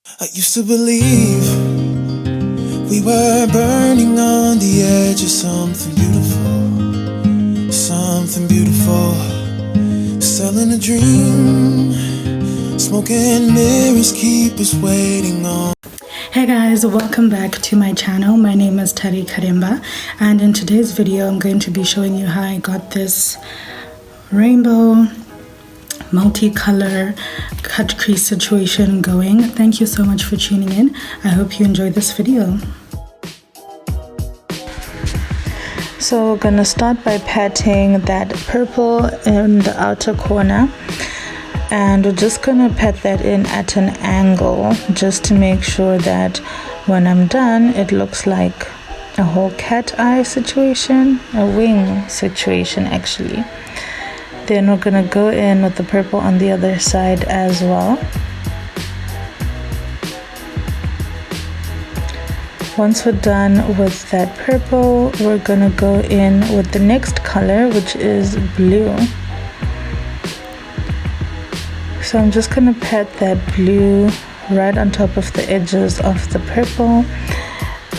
I used to believe we were burning on the edge of something beautiful, something beautiful. Selling a dream, smoking mirrors keep us waiting on. Hey guys, welcome back to my channel. My name is tarikaremba, and in today's video I'm going to be showing you how I got this rainbow multicolor cut crease situation going. Thank you so much for tuning in. I hope you enjoyed this video. So we're gonna start by patting that purple in the outer corner, and we're just gonna pat that in at an angle just to make sure that when I'm done it looks like a whole cat eye situation, a wing situation actually. Then we're gonna go in with the purple on the other side as well. Once we're done with that purple, we're gonna go in with the next color, which is blue. So I'm just gonna pat that blue right on top of the edges of the purple,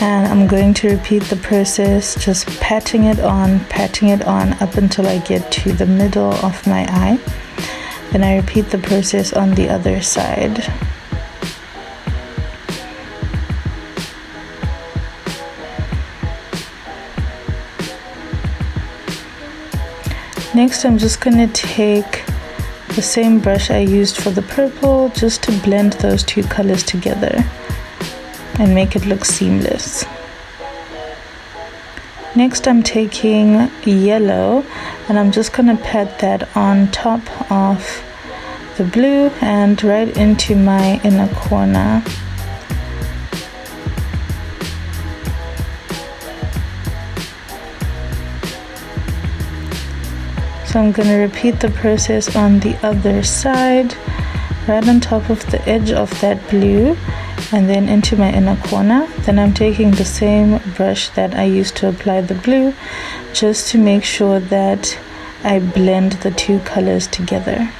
and I'm going to repeat the process, just patting it on up until I get to the middle of my eye. Then I repeat the process on the other side. Next, I'm just going to take the same brush I used for the purple just to blend those two colors together and make it look seamless. Next, I'm taking yellow and I'm just going to pat that on top of the blue and right into my inner corner. So I'm going to repeat the process on the other side, right on top of the edge of that blue and then into my inner corner. Then I'm taking the same brush that I used to apply the blue just to make sure that I blend the two colors together.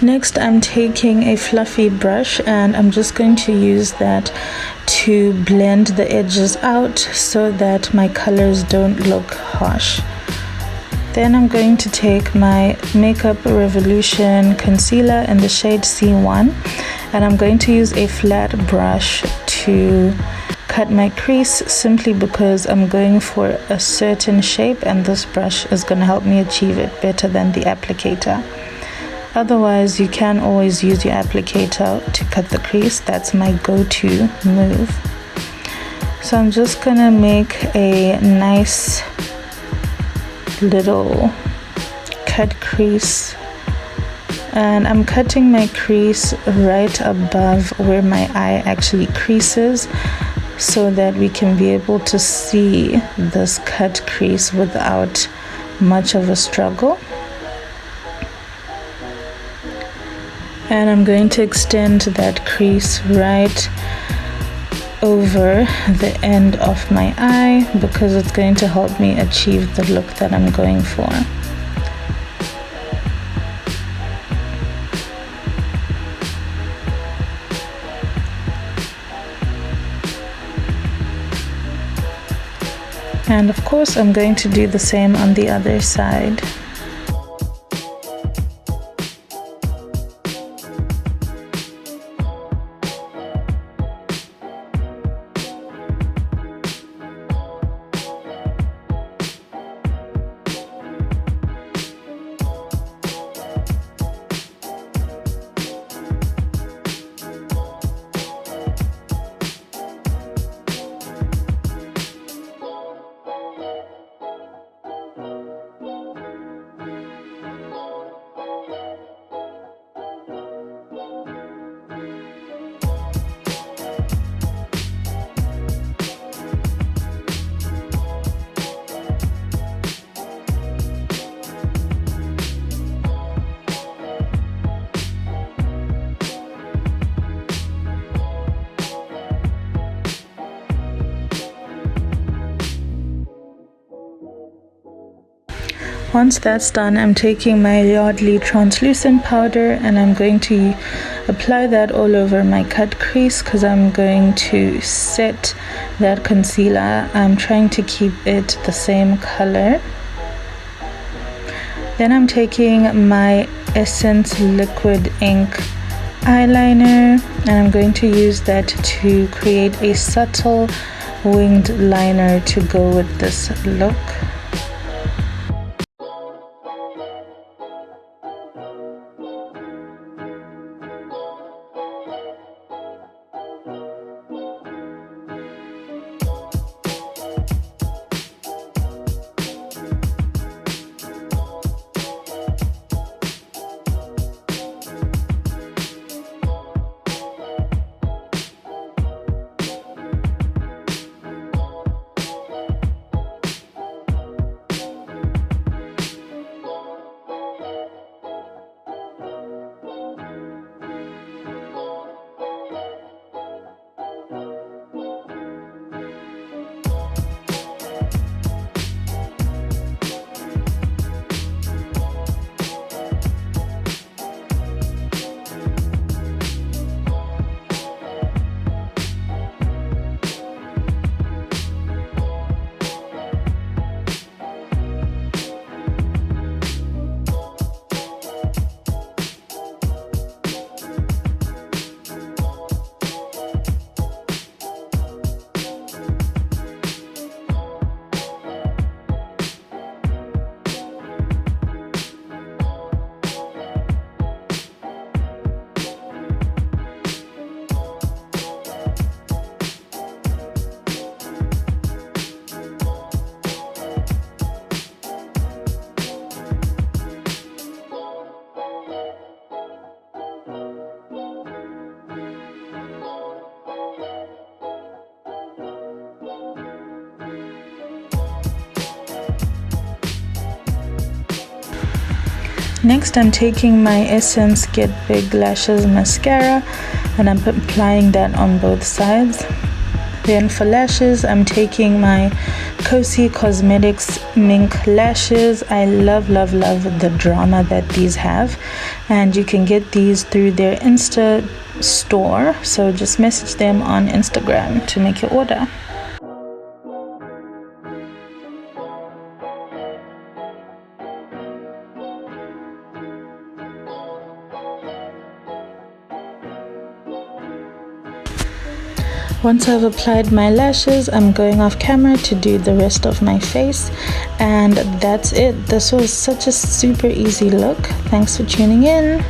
Next, I'm taking a fluffy brush and I'm just going to use that to blend the edges out so that my colors don't look harsh. Then I'm going to take my Makeup Revolution concealer in the shade C1 and I'm going to use a flat brush to cut my crease, simply because I'm going for a certain shape and this brush is going to help me achieve it better than the applicator. Otherwise, you can always use your applicator to cut the crease. That's my go-to move. So I'm just gonna make a nice little cut crease, and I'm cutting my crease right above where my eye actually creases so that we can be able to see this cut crease without much of a struggle. And I'm going to extend that crease right over the end of my eye because it's going to help me achieve the look that I'm going for. And of course, I'm going to do the same on the other side. Once that's done, I'm taking my Yardley translucent powder and I'm going to apply that all over my cut crease because I'm going to set that concealer. I'm trying to keep it the same color. Then I'm taking my Essence Liquid Ink eyeliner and I'm going to use that to create a subtle winged liner to go with this look. Next, I'm taking my Essence Get Big Lashes mascara and I'm applying that on both sides. Then for lashes, I'm taking my Cozy Cosmetics Mink lashes. I love the drama that these have, and you can get these through their Insta store, so just message them on Instagram to make your order. Once I've applied my lashes, I'm going off camera to do the rest of my face, and that's it. This was such a super easy look. Thanks for tuning in.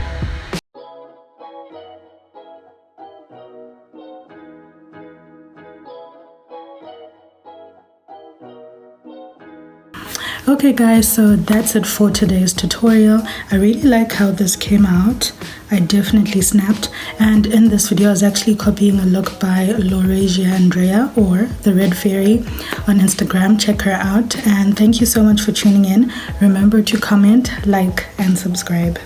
Okay guys, so that's it for today's tutorial. I really like how this came out. I definitely snapped, and in this video I was actually copying a look by Laurasia Andrea, or the Red Fairy, on Instagram. Check her out, and thank you so much for tuning in. Remember to comment, like, and subscribe.